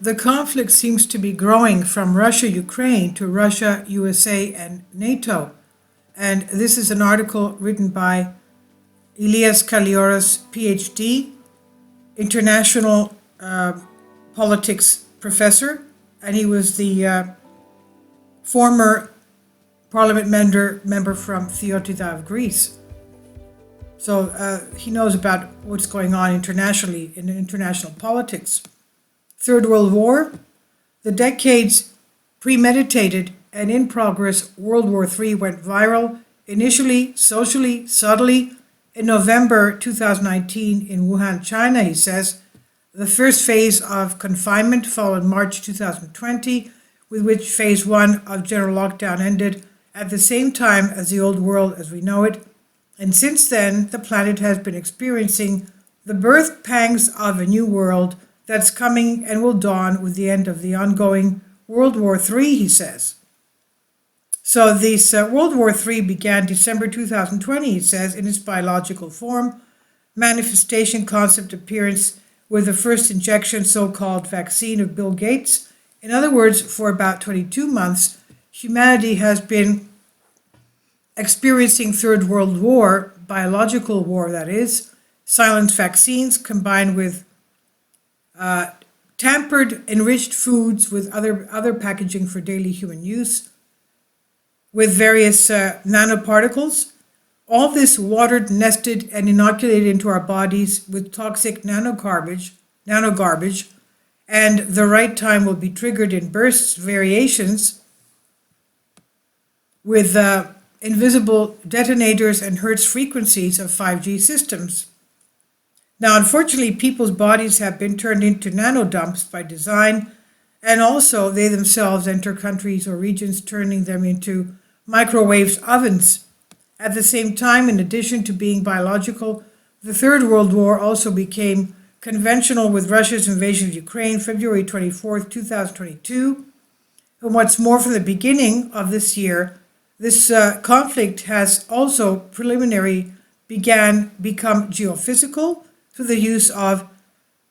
the conflict seems to be growing from Russia-Ukraine to Russia-USA and NATO. And this is an article written by Elias Kalioris, PhD, international politics professor, and he was the former parliament member from Theotida of Greece. So he knows about what's going on internationally in international politics. Third World War, the decades premeditated and in progress World War III went viral, initially, socially, subtly, in November 2019 in Wuhan, China, he says. The first phase of confinement followed March 2020, with which phase one of general lockdown ended at the same time as the old world as we know it. And since then, the planet has been experiencing the birth pangs of a new world that's coming and will dawn with the end of the ongoing World War III, he says. So this World War III began December 2020, he says, in its biological form, manifestation, concept, appearance, with the first injection, so-called vaccine of Bill Gates. In other words, for about 22 months, humanity has been experiencing Third World War, biological war that is, silent vaccines combined with tampered, enriched foods with other packaging for daily human use, with various nanoparticles. All this watered, nested, and inoculated into our bodies with toxic nanogarbage, and the right time will be triggered in bursts, variations, with invisible detonators and hertz frequencies of 5G systems. Now, unfortunately, people's bodies have been turned into nanodumps by design, and also they themselves enter countries or regions, turning them into microwave ovens. At the same time, in addition to being biological, the Third World War also became conventional with Russia's invasion of Ukraine, February 24th, 2022. And what's more, from the beginning of this year, this conflict has also become geophysical through the use of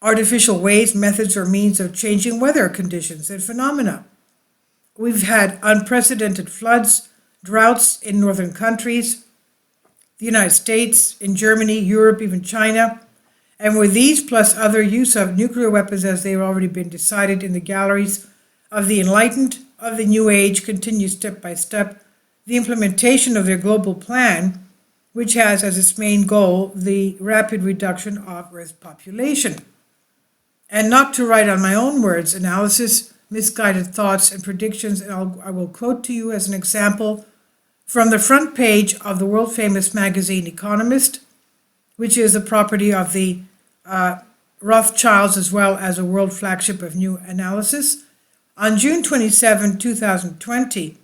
artificial ways, methods, or means of changing weather conditions and phenomena. We've had unprecedented floods, droughts in northern countries, the United States, in Germany, Europe, even China. And with these plus other use of nuclear weapons as they've already been decided in the galleries of the enlightened, of the new age, continues step by step the implementation of their global plan, which has as its main goal the rapid reduction of Earth's population. And not to write on my own words, analysis, misguided thoughts, and predictions, and I will quote to you as an example from the front page of the world-famous magazine Economist, which is the property of the Rothschilds as well as a world flagship of new analysis. On June 27, 2020,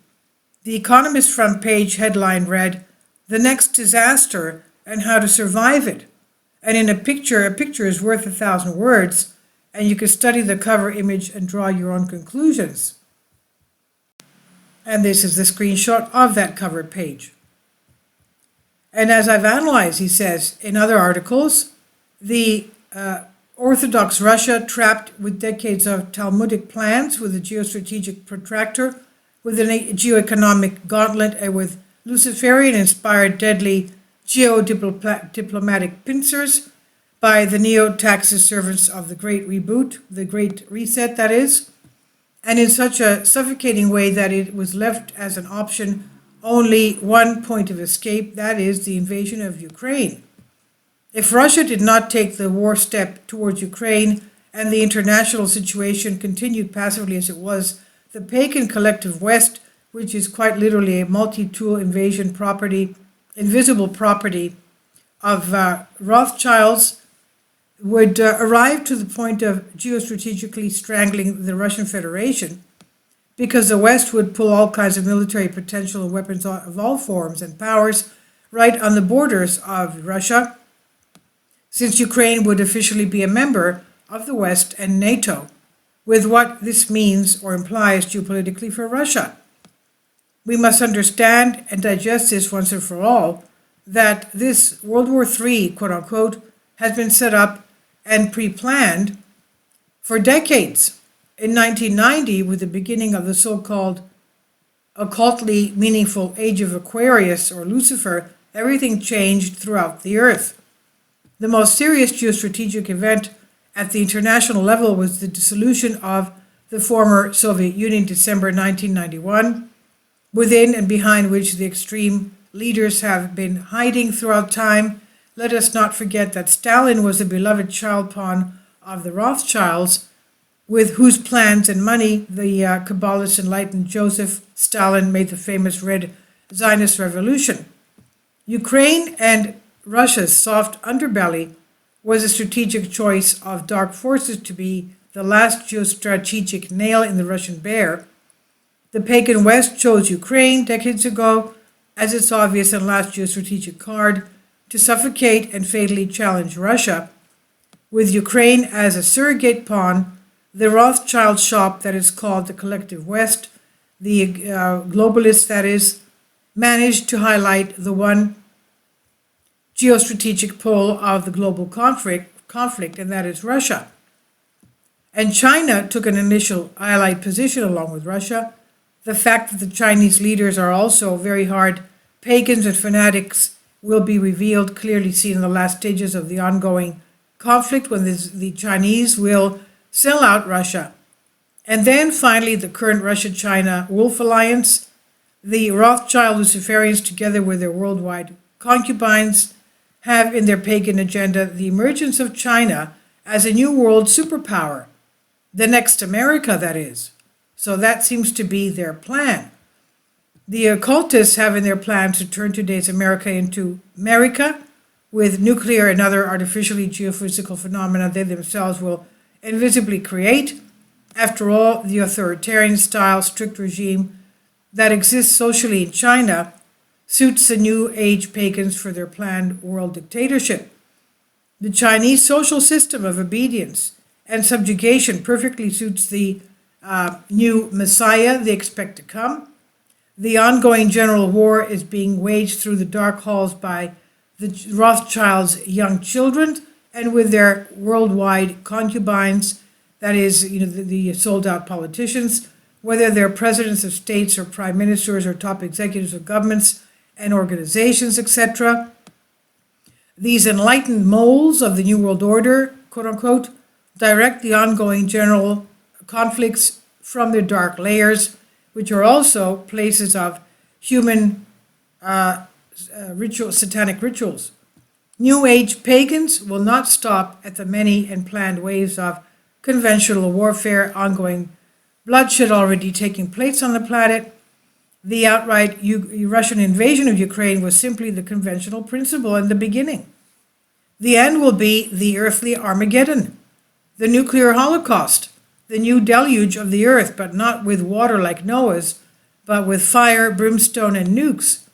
the Economist front page headline read, "The Next Disaster and How to Survive It." And in a picture is worth 1,000 words, and you can study the cover image and draw your own conclusions. And this is the screenshot of that cover page. And as I've analyzed, he says, in other articles, the Orthodox Russia trapped with decades of Talmudic plans, with a geostrategic protractor, with a geoeconomic gauntlet, and with Luciferian-inspired deadly geodiplomatic pincers by the neo-Taxis servants of the Great Reboot, the Great Reset, that is, and in such a suffocating way that it was left as an option only one point of escape, that is, the invasion of Ukraine. If Russia did not take the war step towards Ukraine and the international situation continued passively as it was, the pagan collective West, which is quite literally a multi-tool invasion property, invisible property of Rothschilds, would arrive to the point of geostrategically strangling the Russian Federation, because the West would pull all kinds of military potential and weapons of all forms and powers right on the borders of Russia, since Ukraine would officially be a member of the West and NATO, with what this means or implies geopolitically for Russia. We must understand and digest this once and for all, that this World War III, quote unquote, has been set up and pre-planned for decades. In 1990, with the beginning of the so-called occultly meaningful Age of Aquarius or Lucifer, everything changed throughout the earth. The most serious geostrategic event at the international level was the dissolution of the former Soviet Union in December 1991, within and behind which the extreme leaders have been hiding throughout time. Let us not forget that Stalin was a beloved child pawn of the Rothschilds, with whose plans and money the Kabbalist enlightened Joseph Stalin made the famous Red Zionist Revolution. Ukraine and Russia's soft underbelly was a strategic choice of dark forces to be the last geostrategic nail in the Russian bear. The pagan West chose Ukraine decades ago as its obvious and last geostrategic card to suffocate and fatally challenge Russia, with Ukraine as a surrogate pawn. The Rothschild shop that is called the Collective West, the Globalists that is, managed to highlight the one geostrategic pole of the global conflict, and that is Russia. And China took an initial allied position along with Russia. The fact that the Chinese leaders are also very hard pagans and fanatics will be revealed, clearly seen in the last stages of the ongoing conflict, when the Chinese will sell out Russia. And then finally, the current Russia-China Wolf Alliance, the Rothschild Luciferians, together with their worldwide concubines, have in their pagan agenda the emergence of China as a new world superpower, the next America, that is. So that seems to be their plan. The occultists have in their plan to turn today's America into America, with nuclear and other artificially geophysical phenomena they themselves will invisibly create. After all, the authoritarian-style strict regime that exists socially in China suits the New Age pagans for their planned world dictatorship. The Chinese social system of obedience and subjugation perfectly suits the new Messiah they expect to come. The ongoing general war is being waged through the dark halls by the Rothschilds' young children and with their worldwide concubines, that is, the sold-out politicians, whether they're presidents of states or prime ministers or top executives of governments and organizations, etc. These enlightened moles of the New World Order, quote-unquote, direct the ongoing general conflicts from their dark layers, which are also places of human satanic rituals. New Age pagans will not stop at the many and planned waves of conventional warfare, ongoing bloodshed already taking place on the planet. The outright Russian invasion of Ukraine was simply the conventional principle in the beginning. The end will be the earthly Armageddon, the nuclear holocaust, the new deluge of the earth, but not with water like Noah's, but with fire, brimstone, and nukes.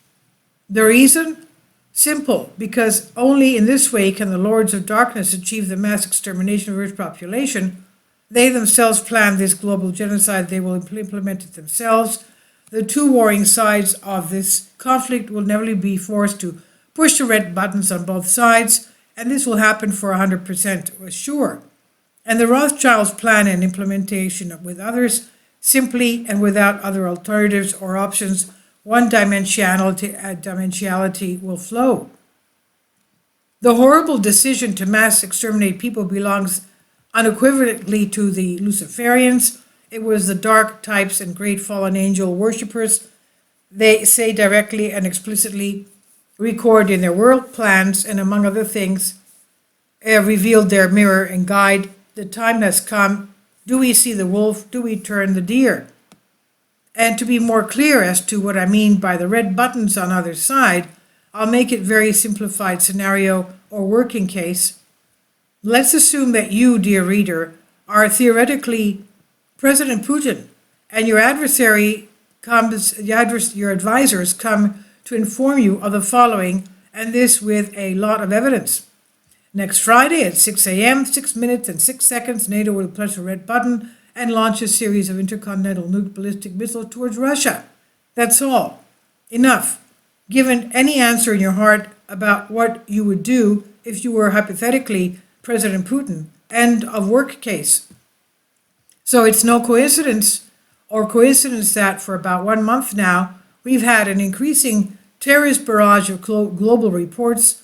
The reason? Simple, because only in this way can the lords of darkness achieve the mass extermination of Earth's population. They themselves plan this global genocide. They will implement it themselves. The two warring sides of this conflict will never be forced to push the red buttons on both sides, and this will happen for 100% sure. And the Rothschilds' plan and implementation with others, simply and without other alternatives or options, one dimensionality will flow. The horrible decision to mass exterminate people belongs unequivocally to the Luciferians. It was the dark types and great fallen angel worshippers. They say directly and explicitly, record in their world plans, and among other things, revealed their mirror and guide. The time has come. Do we see the wolf? Do we turn the deer? And to be more clear as to what I mean by the red buttons on either side, I'll make it very simplified scenario or working case. Let's assume that you, dear reader, are theoretically President Putin, and your advisors come to inform you of the following, and this with a lot of evidence. Next Friday at 6 a.m., 6 minutes and 6 seconds, NATO will press a red button and launch a series of intercontinental nuke ballistic missiles towards Russia. That's all. Enough. Given any answer in your heart about what you would do if you were hypothetically President Putin. End of work case. So it's no coincidence that for about 1 month now, we've had an increasing terrorist barrage of global reports,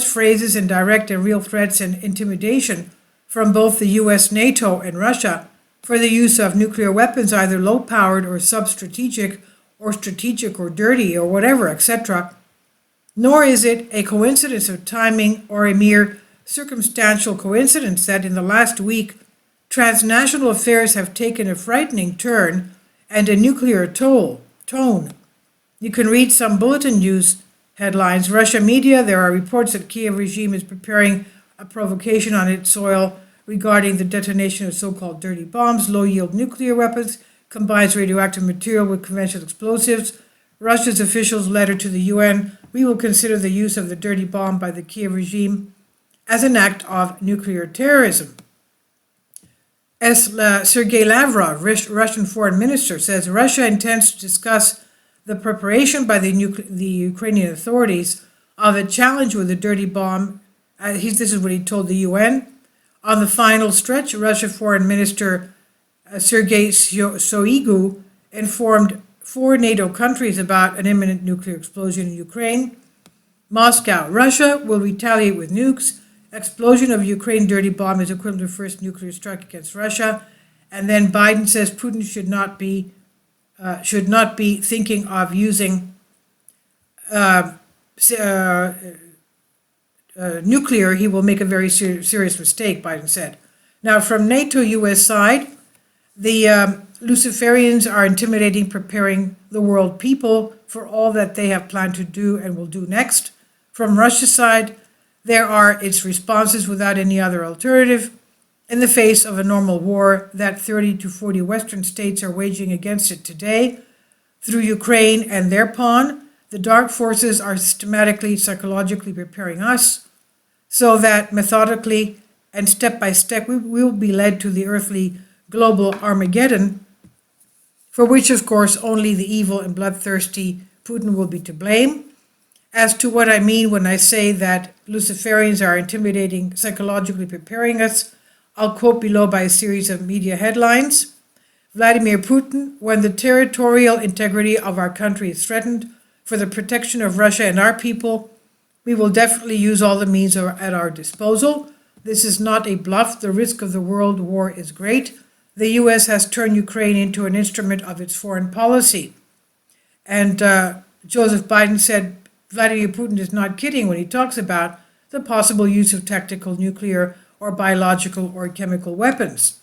phrases, and direct and real threats and intimidation from both the US, NATO, and Russia for the use of nuclear weapons, either low-powered or sub-strategic or strategic or dirty or whatever, etc. Nor is it a coincidence of timing or a mere circumstantial coincidence that in the last week, transnational affairs have taken a frightening turn and a nuclear tone. You can read some bulletin news headlines. Russia media, there are reports that Kiev regime is preparing a provocation on its soil regarding the detonation of so-called dirty bombs, low-yield nuclear weapons, combines radioactive material with conventional explosives. Russia's officials' letter to the UN, we will consider the use of the dirty bomb by the Kiev regime as an act of nuclear terrorism. As Sergei Lavrov, Russian foreign minister, says Russia intends to discuss the preparation by the Ukrainian authorities of a challenge with a dirty bomb. This is what he told the UN. On the final stretch, Russian foreign minister Sergei Shoigu informed 4 NATO countries about an imminent nuclear explosion in Ukraine. Moscow, Russia will retaliate with nukes. Explosion of Ukraine dirty bomb is equivalent to first nuclear strike against Russia. And then Biden says Putin should not be thinking of using nuclear. He will make a very serious mistake, Biden said. Now, from NATO-US side, the Luciferians are intimidating, preparing the world people for all that they have planned to do and will do next. From Russia's side, there are its responses without any other alternative in the face of a normal war that 30 to 40 Western states are waging against it today. Through Ukraine and their pawn, the dark forces are systematically, psychologically preparing us so that methodically and step by step we will be led to the earthly global Armageddon, for which, of course, only the evil and bloodthirsty Putin will be to blame. As to what I mean when I say that Luciferians are intimidating, psychologically preparing us, I'll quote below by a series of media headlines. Vladimir Putin, when the territorial integrity of our country is threatened for the protection of Russia and our people, we will definitely use all the means at our disposal. This is not a bluff. The risk of the world war is great. The U.S. has turned Ukraine into an instrument of its foreign policy. And Joseph Biden said Vladimir Putin is not kidding when he talks about the possible use of tactical nuclear or biological or chemical weapons.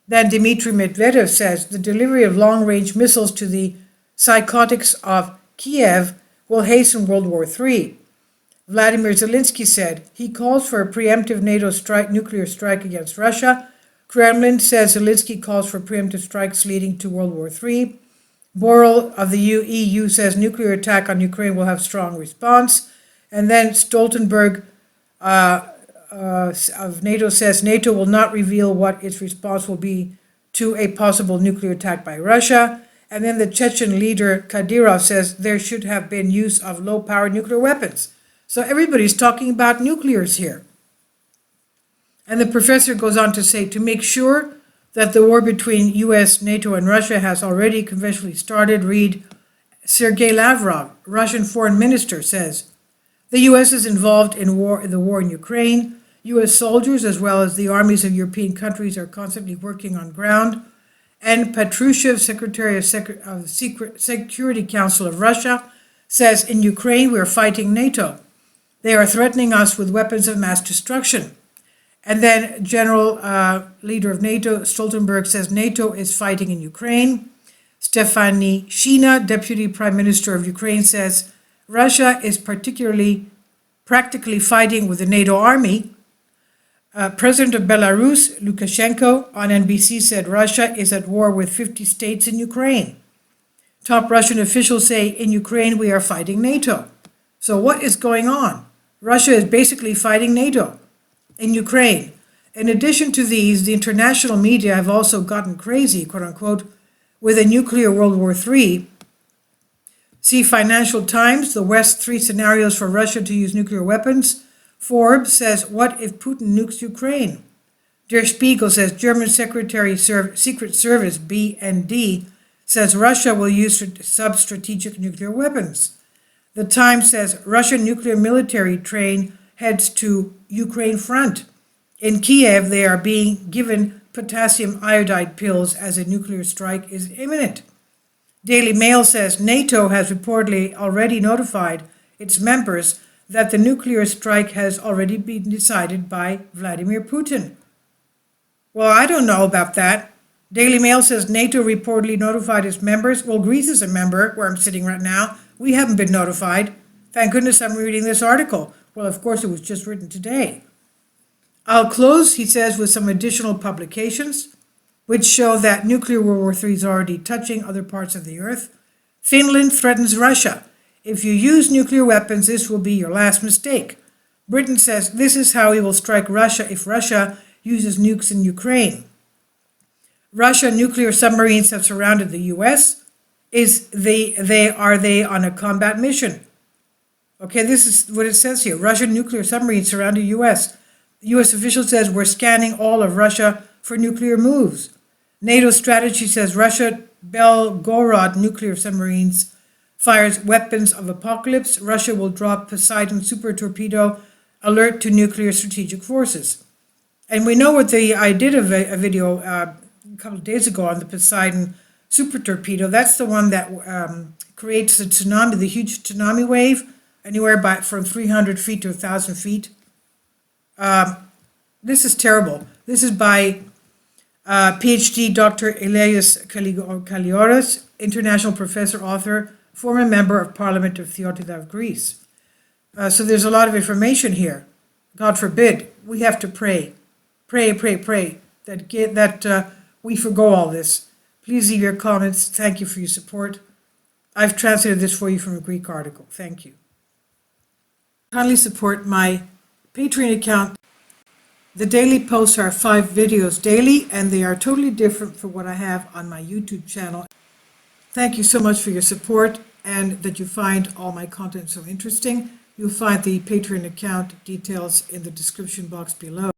Then Dmitry Medvedev says the delivery of long-range missiles to the psychotics of Kiev will hasten World War III. Vladimir Zelensky said he calls for a preemptive NATO nuclear strike against Russia. Kremlin says Zelensky calls for preemptive strikes leading to World War III. Borrell of the EU says nuclear attack on Ukraine will have strong response. And then Stoltenberg of NATO says NATO will not reveal what its response will be to a possible nuclear attack by Russia. And then the Chechen leader Kadyrov says there should have been use of low-powered nuclear weapons. So everybody's talking about nuclears here. And the professor goes on to say, to make sure that the war between US, NATO, and Russia has already conventionally started, read Sergei Lavrov, Russian foreign minister, says, the US is involved in the war in Ukraine. US soldiers, as well as the armies of European countries, are constantly working on ground. And Patrushev, Secretary of the Security Council of Russia, says, in Ukraine we are fighting NATO. They are threatening us with weapons of mass destruction. And then General Leader of NATO, Stoltenberg, says NATO is fighting in Ukraine. Stefani Shina, Deputy Prime Minister of Ukraine, says Russia is practically fighting with the NATO army. President of Belarus, Lukashenko, on NBC said Russia is at war with 50 states in Ukraine. Top Russian officials say in Ukraine we are fighting NATO. So what is going on? Russia is basically fighting NATO in Ukraine. In addition to these, the international media have also gotten crazy, quote unquote, with a nuclear World War III. See Financial Times, the West's 3 scenarios for Russia to use nuclear weapons. Forbes says, what if Putin nukes Ukraine? Der Spiegel says German Secret Service BND says Russia will use sub-strategic nuclear weapons. The Times says Russian nuclear military train heads to Ukraine front. In Kiev, they are being given potassium iodide pills as a nuclear strike is imminent. Daily Mail says NATO has reportedly already notified its members that the nuclear strike has already been decided by Vladimir Putin. Well, I don't know about that. Daily Mail says NATO reportedly notified its members. Well, Greece is a member where I'm sitting right now. We haven't been notified. Thank goodness I'm reading this article. Well, of course, it was just written today. I'll close, he says, with some additional publications which show that nuclear World War III is already touching other parts of the earth. Finland threatens Russia. If you use nuclear weapons, this will be your last mistake. Britain says this is how he will strike Russia if Russia uses nukes in Ukraine. Russian nuclear submarines have surrounded the U.S. Are they on a combat mission? Okay, this is what it says here. Russian nuclear submarines surround the U.S. The U.S. official says we're scanning all of Russia for nuclear moves. NATO strategy says Russia Belgorod nuclear submarines fires weapons of apocalypse. Russia will drop Poseidon super torpedo alert to nuclear strategic forces. And we know what I did a video a couple of days ago on the Poseidon super torpedo. That's the one that creates the tsunami, the huge tsunami wave, anywhere from 300 feet to 1,000 feet. This is terrible. This is by PhD Dr. Elias Kalliotis, international professor, author, former member of Parliament of Theotida of Greece. So there's a lot of information here. God forbid, we have to pray that we forgo all this. Please leave your comments. Thank you for your support. I've translated this for you from a Greek article. Thank you. Kindly support my Patreon account. The daily posts are 5 videos daily, and they are totally different from what I have on my YouTube channel. Thank you so much for your support and that you find all my content so interesting. You'll find the Patreon account details in the description box below.